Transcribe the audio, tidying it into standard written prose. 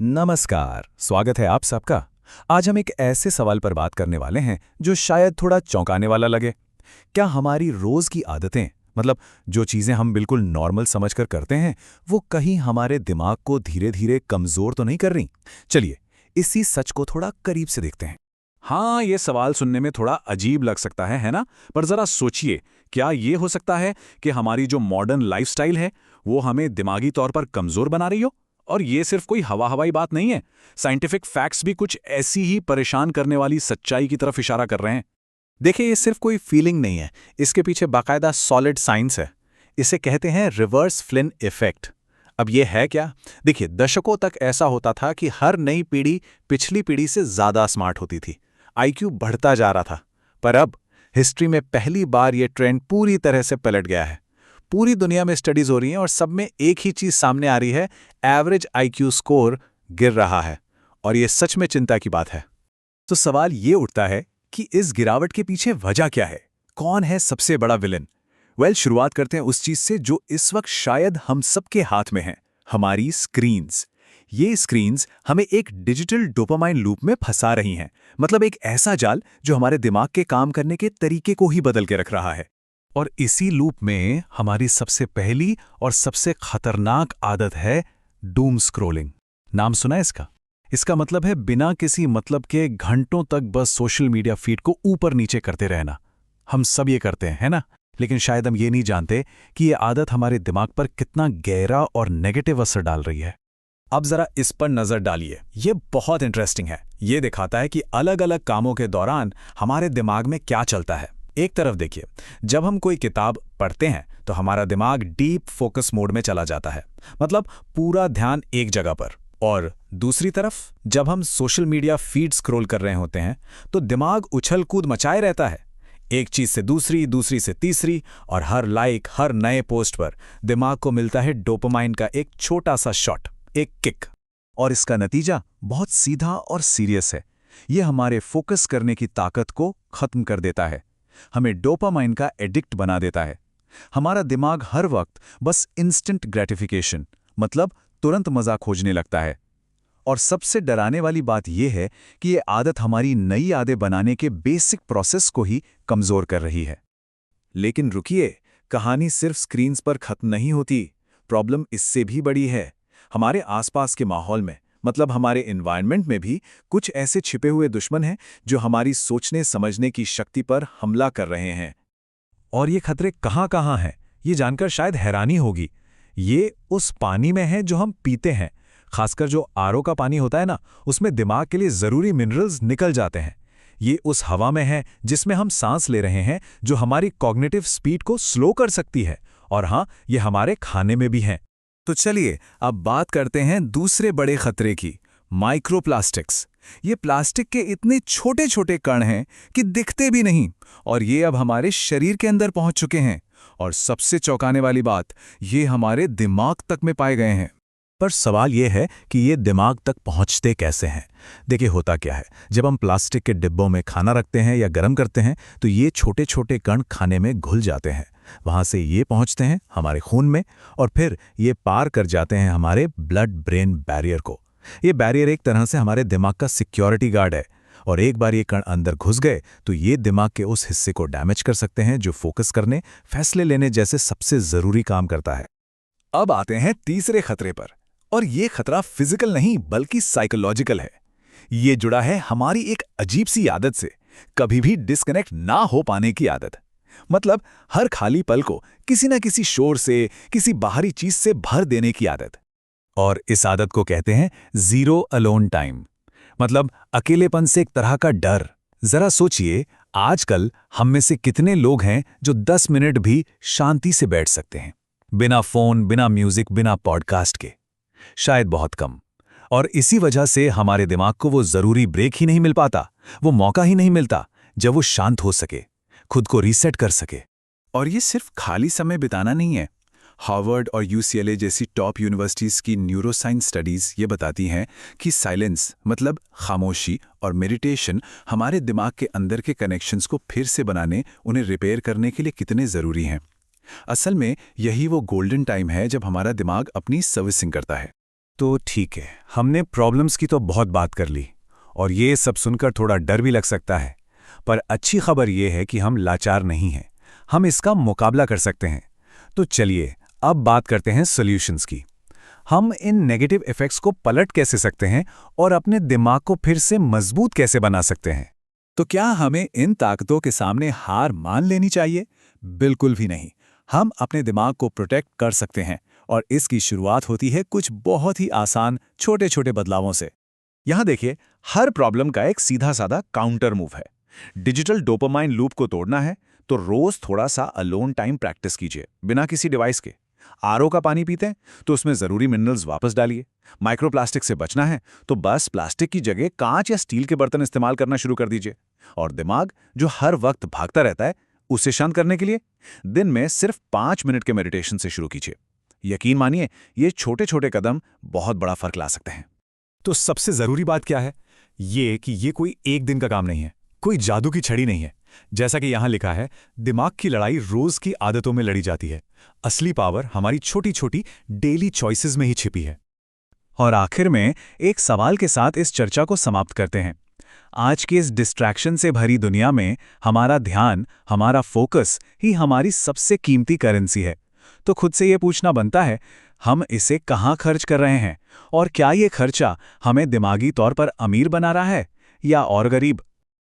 नमस्कार, स्वागत है आप सबका। आज हम एक ऐसे सवाल पर बात करने वाले हैं जो शायद थोड़ा चौंकाने वाला लगे। क्या हमारी रोज की आदतें, मतलब जो चीजें हम बिल्कुल नॉर्मल समझकर करते हैं, वो कहीं हमारे दिमाग को धीरे-धीरे कमजोर तो नहीं कर रही? चलिए, इसी सच को थोड़ा करीब से देखते हैं। हाँ, ये सवाल सुनने में थोड़ा अजीब लग सकता है ना? पर जरा सोचिए, क्या ये हो सकता है कि हमारी जो मॉडर्न लाइफस्टाइल है, वो हमें दिमागी तौर पर कमजोर बना रही हो? और ये सिर्फ कोई हवा-हवाई बात नहीं है। साइंटिफिक फैक्ट्स भी कुछ ऐसी ही परेशान करने वाली सच्चाई की तरफ इशारा कर रहे हैं। देखिए, ये सिर्फ कोई फीलिंग नहीं है, इसके पीछे बाकायदा सॉलिड साइंस है। इसे कहते हैं रिवर्स फ्लिन इफेक्ट। अब ये है क्या? देखिए, दशकों तक ऐसा होता था कि हर नई पीढ़ी पिछली पीढ़ी से ज़्यादा स्मार्ट होती थी। आईक्यू बढ़ता जा रहा था। पर अब हिस्ट्री में पहली बार ये ट्रेंड पूरी तरह से पलट गया है। पूरी दुनिया में स्टडीज हो रही हैं और सब में एक ही चीज सामने आ रही है, एवरेज आईक्यू स्कोर गिर रहा है। और ये सच में चिंता की बात है। तो सवाल ये उठता है कि इस गिरावट के पीछे वजह क्या है? कौन है सबसे बड़ा विलेन? शुरुआत करते हैं उस चीज से जो इस वक्त शायद हम सबके हाथ में है, हमारी स्क्रीन्स। ये स्क्रीन्स हमें एक डिजिटल डोपामाइन लूप में फंसा रही हैं। मतलब एक ऐसा जाल जो हमारे दिमाग के काम करने के तरीके को ही बदल के रख रहा है। और इसी लूप में हमारी सबसे पहली और सबसे खतरनाक आदत है डूम स्क्रॉलिंग। नाम सुना है इसका? इसका मतलब है बिना किसी मतलब के घंटों तक बस सोशल मीडिया फीड को ऊपर नीचे करते रहना। हम सब ये करते हैं, है ना? लेकिन शायद हम ये नहीं जानते कि ये आदत हमारे दिमाग पर कितना गहरा और नेगेटिव असर डाल रही है। अब जरा इस पर नजर डालिए, ये बहुत इंटरेस्टिंग है। ये दिखाता है कि अलग अलग कामों के दौरान हमारे दिमाग में क्या चलता है। एक तरफ देखिए, जब हम कोई किताब पढ़ते हैं तो हमारा दिमाग डीप फोकस मोड में चला जाता है, मतलब पूरा ध्यान एक जगह पर। और दूसरी तरफ जब हम सोशल मीडिया फीड स्क्रॉल कर रहे होते हैं तो दिमाग उछल कूद मचाए रहता है, एक चीज से दूसरी, दूसरी से तीसरी, और हर लाइक, हर नए पोस्ट पर दिमाग को मिलता है डोपामाइन का एक छोटा सा शॉट, एक किक। और इसका नतीजा बहुत सीधा और सीरियस है। यह हमारे फोकस करने की ताकत को खत्म कर देता है, हमें डोपामाइन का एडिक्ट बना देता है। हमारा दिमाग हर वक्त बस इंस्टेंट ग्रेटिफिकेशन, मतलब तुरंत मजा खोजने लगता है। और सबसे डराने वाली बात यह है कि ये आदत हमारी नई आदतें बनाने के बेसिक प्रोसेस को ही कमजोर कर रही है। लेकिन रुकिए, कहानी सिर्फ स्क्रीन्स पर खत्म नहीं होती। प्रॉब्लम इससे भी बड़ी है। हमारे आसपास के माहौल में, मतलब हमारे एनवायरनमेंट में भी कुछ ऐसे छिपे हुए दुश्मन हैं जो हमारी सोचने समझने की शक्ति पर हमला कर रहे हैं। और ये खतरे कहाँ कहाँ हैं, ये जानकर शायद हैरानी होगी। ये उस पानी में है जो हम पीते हैं, खासकर जो आरओ का पानी होता है ना, उसमें दिमाग के लिए जरूरी मिनरल्स निकल जाते हैं। ये उस हवा में है जिसमें हम सांस ले रहे हैं, जो हमारी कॉग्निटिव स्पीड को स्लो कर सकती है। और हाँ, ये हमारे खाने में भी हैं। तो चलिए अब बात करते हैं दूसरे बड़े खतरे की, माइक्रोप्लास्टिक्स। ये प्लास्टिक के इतने छोटे छोटे कण हैं कि दिखते भी नहीं, और ये अब हमारे शरीर के अंदर पहुंच चुके हैं। और सबसे चौंकाने वाली बात, ये हमारे दिमाग तक में पाए गए हैं। पर सवाल यह है कि ये दिमाग तक पहुंचते कैसे हैं? देखिए, होता क्या है, जब हम प्लास्टिक के डिब्बों में खाना रखते हैं या गर्म करते हैं तो ये छोटे छोटे कण खाने में घुल जाते हैं। वहां से ये पहुंचते हैं हमारे खून में, और फिर ये पार कर जाते हैं हमारे ब्लड ब्रेन बैरियर को। ये बैरियर एक तरह से हमारे दिमाग का सिक्योरिटी गार्ड है। और एक बार ये कण अंदर घुस गए तो ये दिमाग के उस हिस्से को डैमेज कर सकते हैं जो फोकस करने, फैसले लेने जैसे सबसे जरूरी काम करता है। अब आते हैं तीसरे खतरे पर, और ये खतरा फिजिकल नहीं बल्कि साइकोलॉजिकल है। ये जुड़ा है हमारी एक अजीब सी आदत से, कभी भी डिस्कनेक्ट ना हो पाने की आदत। मतलब हर खाली पल को किसी न किसी शोर से, किसी बाहरी चीज से भर देने की आदत। और इस आदत को कहते हैं जीरो अलोन टाइम, मतलब अकेलेपन से एक तरह का डर। जरा सोचिए, आजकल हम में से कितने लोग हैं जो 10 मिनट भी शांति से बैठ सकते हैं, बिना फोन, बिना म्यूजिक, बिना पॉडकास्ट के? शायद बहुत कम। और इसी वजह से हमारे दिमाग को वो जरूरी ब्रेक ही नहीं मिल पाता, वो मौका ही नहीं मिलता जब वो शांत हो सके, खुद को रीसेट कर सके। और ये सिर्फ खाली समय बिताना नहीं है। हार्वर्ड और यूसीएलए जैसी टॉप यूनिवर्सिटीज़ की न्यूरोसाइंस स्टडीज़ ये बताती हैं कि साइलेंस, मतलब खामोशी, और मेडिटेशन हमारे दिमाग के अंदर के कनेक्शंस को फिर से बनाने, उन्हें रिपेयर करने के लिए कितने ज़रूरी हैं। असल में यही वो गोल्डन टाइम है जब हमारा दिमाग अपनी सर्विसिंग करता है। तो ठीक है, हमने प्रॉब्लम्स की तो बहुत बात कर ली और ये सब सुनकर थोड़ा डर भी लग सकता है। पर अच्छी खबर ये है कि हम लाचार नहीं हैं, हम इसका मुकाबला कर सकते हैं। तो चलिए अब बात करते हैं सॉल्यूशंस की। हम इन नेगेटिव इफ़ेक्ट्स को पलट कैसे सकते हैं और अपने दिमाग को फिर से मजबूत कैसे बना सकते हैं। तो क्या हमें इन ताकतों के सामने हार मान लेनी चाहिए? बिल्कुल भी नहीं। हम अपने दिमाग को प्रोटेक्ट कर सकते हैं और इसकी शुरुआत होती है कुछ बहुत ही आसान छोटे छोटे बदलावों से। यहां देखिए, हर प्रॉब्लम का एक सीधा साधा काउंटर मूव है। डिजिटल डोपामाइन लूप को तोड़ना है तो रोज थोड़ा सा अलोन टाइम प्रैक्टिस कीजिए, बिना किसी डिवाइस के। आरओ का पानी पीते हैं तो उसमें जरूरी मिनरल्स वापस डालिए। माइक्रोप्लास्टिक से बचना है तो बस प्लास्टिक की जगह कांच या स्टील के बर्तन इस्तेमाल करना शुरू कर दीजिए। और दिमाग जो हर वक्त भागता रहता है, उसे शांत करने के लिए दिन में सिर्फ 5 मिनट के मेडिटेशन से शुरू कीजिए। यकीन मानिए, ये छोटे छोटे कदम बहुत बड़ा फर्क ला सकते हैं। तो सबसे जरूरी बात क्या है? ये कि ये कोई एक दिन का काम नहीं है, कोई जादू की छड़ी नहीं है। जैसा कि यहां लिखा है, दिमाग की लड़ाई रोज की आदतों में लड़ी जाती है। असली पावर हमारी छोटी छोटी डेली चॉइसेस में ही छिपी है। और आखिर में एक सवाल के साथ इस चर्चा को समाप्त करते हैं। आज की इस डिस्ट्रैक्शन से भरी दुनिया में हमारा ध्यान, हमारा फोकस ही हमारी सबसे कीमती करेंसी है। तो खुद से ये पूछना बनता है, हम इसे कहाँ खर्च कर रहे हैं और क्या ये खर्चा हमें दिमागी तौर पर अमीर बना रहा है या और गरीब?